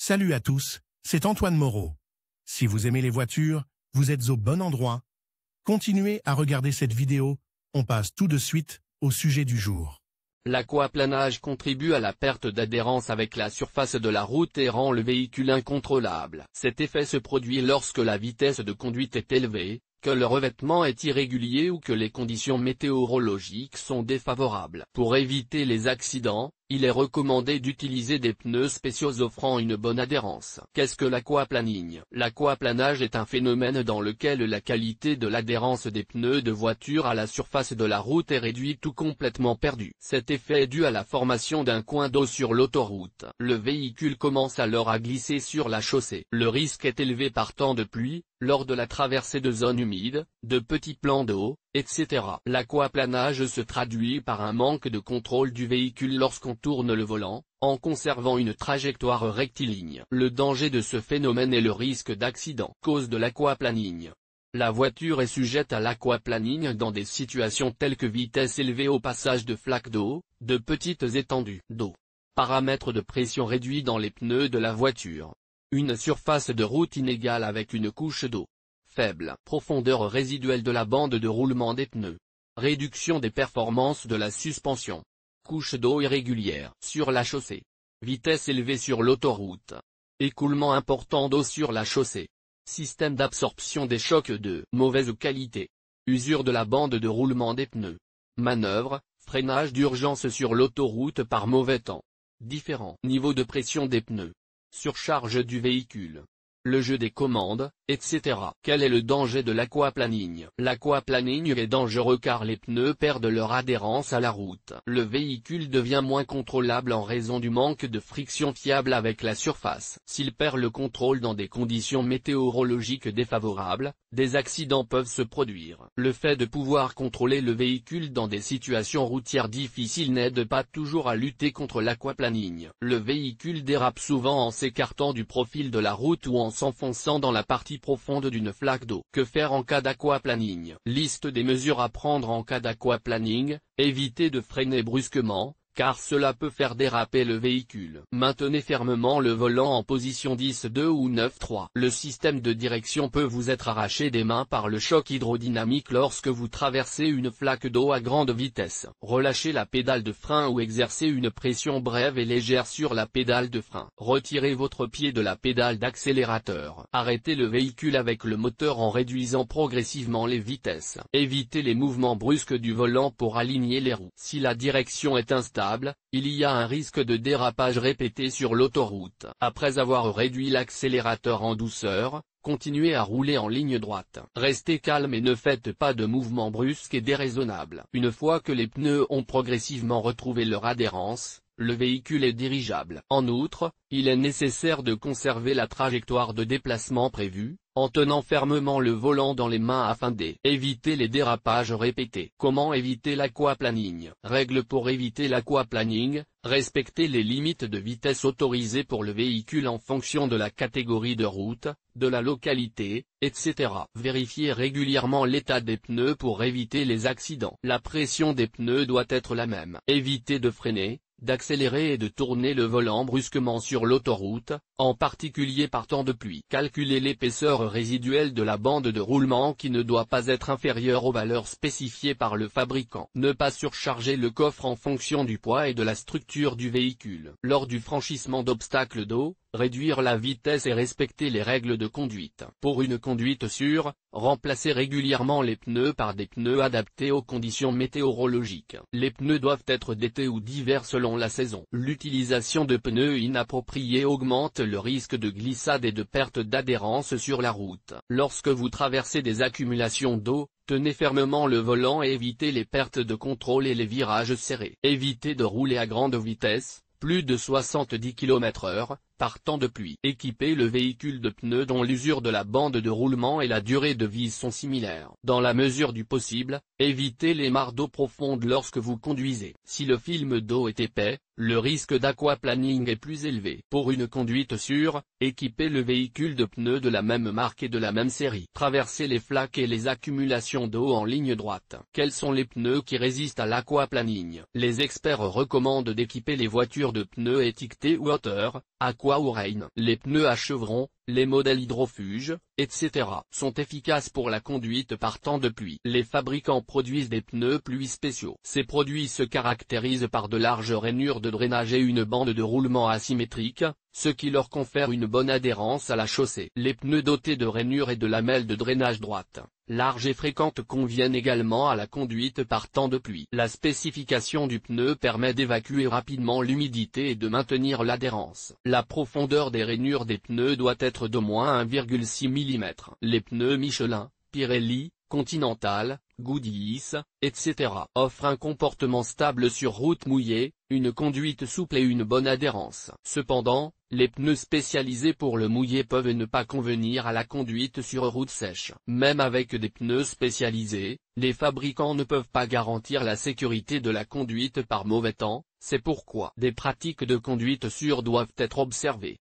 Salut à tous, c'est Antoine Moreau. Si vous aimez les voitures, vous êtes au bon endroit. Continuez à regarder cette vidéo, on passe tout de suite au sujet du jour. L'aquaplanage contribue à la perte d'adhérence avec la surface de la route et rend le véhicule incontrôlable. Cet effet se produit lorsque la vitesse de conduite est élevée, que le revêtement est irrégulier ou que les conditions météorologiques sont défavorables. Pour éviter les accidents, il est recommandé d'utiliser des pneus spéciaux offrant une bonne adhérence. Qu'est-ce que l'aquaplaning? L'aquaplanage est un phénomène dans lequel la qualité de l'adhérence des pneus de voiture à la surface de la route est réduite ou complètement perdue. Cet effet est dû à la formation d'un coin d'eau sur l'autoroute. Le véhicule commence alors à glisser sur la chaussée. Le risque est élevé par temps de pluie, lors de la traversée de zones humides, de petits plans d'eau, etc. L'aquaplanage se traduit par un manque de contrôle du véhicule lorsqu'on tourne le volant, en conservant une trajectoire rectiligne. Le danger de ce phénomène est le risque d'accident. Cause de l'aquaplaning. La voiture est sujette à l'aquaplaning dans des situations telles que vitesse élevée au passage de flaques d'eau, de petites étendues d'eau. Paramètres de pression réduits dans les pneus de la voiture. Une surface de route inégale avec une couche d'eau faible. Profondeur résiduelle de la bande de roulement des pneus. Réduction des performances de la suspension. Couche d'eau irrégulière sur la chaussée. Vitesse élevée sur l'autoroute. Écoulement important d'eau sur la chaussée. Système d'absorption des chocs de mauvaise qualité. Usure de la bande de roulement des pneus. Manœuvre, freinage d'urgence sur l'autoroute par mauvais temps. Différents niveaux de pression des pneus. Surcharge du véhicule. Le jeu des commandes, etc. Quel est le danger de l'aquaplaning? L'aquaplaning est dangereux car les pneus perdent leur adhérence à la route. Le véhicule devient moins contrôlable en raison du manque de friction fiable avec la surface. S'il perd le contrôle dans des conditions météorologiques défavorables, des accidents peuvent se produire. Le fait de pouvoir contrôler le véhicule dans des situations routières difficiles n'aide pas toujours à lutter contre l'aquaplaning. Le véhicule dérape souvent en s'écartant du profil de la route ou en s'enfonçant dans la partie profonde d'une flaque d'eau. Que faire en cas d'aquaplaning? Liste des mesures à prendre en cas d'aquaplaning. Évitez de freiner brusquement, car cela peut faire déraper le véhicule. Maintenez fermement le volant en position 10-2 ou 9-3. Le système de direction peut vous être arraché des mains par le choc hydrodynamique lorsque vous traversez une flaque d'eau à grande vitesse. Relâchez la pédale de frein ou exercez une pression brève et légère sur la pédale de frein. Retirez votre pied de la pédale d'accélérateur. Arrêtez le véhicule avec le moteur en réduisant progressivement les vitesses. Évitez les mouvements brusques du volant pour aligner les roues. Si la direction est instable, il y a un risque de dérapage répété sur l'autoroute. Après avoir réduit l'accélérateur en douceur, continuez à rouler en ligne droite. Restez calme et ne faites pas de mouvements brusques et déraisonnables. Une fois que les pneus ont progressivement retrouvé leur adhérence, le véhicule est dirigeable. En outre, il est nécessaire de conserver la trajectoire de déplacement prévue, en tenant fermement le volant dans les mains afin d'éviter les dérapages répétés. Comment éviter l'aquaplaning? Règles pour éviter l'aquaplaning: respectez les limites de vitesse autorisées pour le véhicule en fonction de la catégorie de route, de la localité, etc. Vérifiez régulièrement l'état des pneus pour éviter les accidents. La pression des pneus doit être la même. Évitez de freiner, d'accélérer et de tourner le volant brusquement sur l'autoroute, en particulier par temps de pluie. Calculez l'épaisseur résiduelle de la bande de roulement qui ne doit pas être inférieure aux valeurs spécifiées par le fabricant. Ne pas surcharger le coffre en fonction du poids et de la structure du véhicule. Lors du franchissement d'obstacles d'eau, réduire la vitesse et respecter les règles de conduite. Pour une conduite sûre, remplacez régulièrement les pneus par des pneus adaptés aux conditions météorologiques. Les pneus doivent être d'été ou d'hiver selon la saison. L'utilisation de pneus inappropriés augmente le risque de glissade et de perte d'adhérence sur la route. Lorsque vous traversez des accumulations d'eau, tenez fermement le volant et évitez les pertes de contrôle et les virages serrés. Évitez de rouler à grande vitesse, plus de 70 km/h, par temps de pluie. Équipez le véhicule de pneus dont l'usure de la bande de roulement et la durée de vie sont similaires. Dans la mesure du possible, évitez les mares d'eau profonde lorsque vous conduisez. Si le film d'eau est épais, le risque d'aquaplaning est plus élevé. Pour une conduite sûre, équipez le véhicule de pneus de la même marque et de la même série. Traversez les flaques et les accumulations d'eau en ligne droite. Quels sont les pneus qui résistent à l'aquaplaning? Les experts recommandent d'équiper les voitures de pneus étiquetés Water, Aqua ou Rain. Les pneus à chevrons, les modèles hydrofuge, etc. sont efficaces pour la conduite par temps de pluie. Les fabricants produisent des pneus pluie spéciaux. Ces produits se caractérisent par de larges rainures de drainage et une bande de roulement asymétrique, ce qui leur confère une bonne adhérence à la chaussée. Les pneus dotés de rainures et de lamelles de drainage droites, larges et fréquentes conviennent également à la conduite par temps de pluie. La spécification du pneu permet d'évacuer rapidement l'humidité et de maintenir l'adhérence. La profondeur des rainures des pneus doit être d'au moins 1,6 mm. Les pneus Michelin, Pirelli, Continental, Goodyear, etc. offrent un comportement stable sur route mouillée, une conduite souple et une bonne adhérence. Cependant, les pneus spécialisés pour le mouillé peuvent ne pas convenir à la conduite sur route sèche. Même avec des pneus spécialisés, les fabricants ne peuvent pas garantir la sécurité de la conduite par mauvais temps, c'est pourquoi des pratiques de conduite sûre doivent être observées.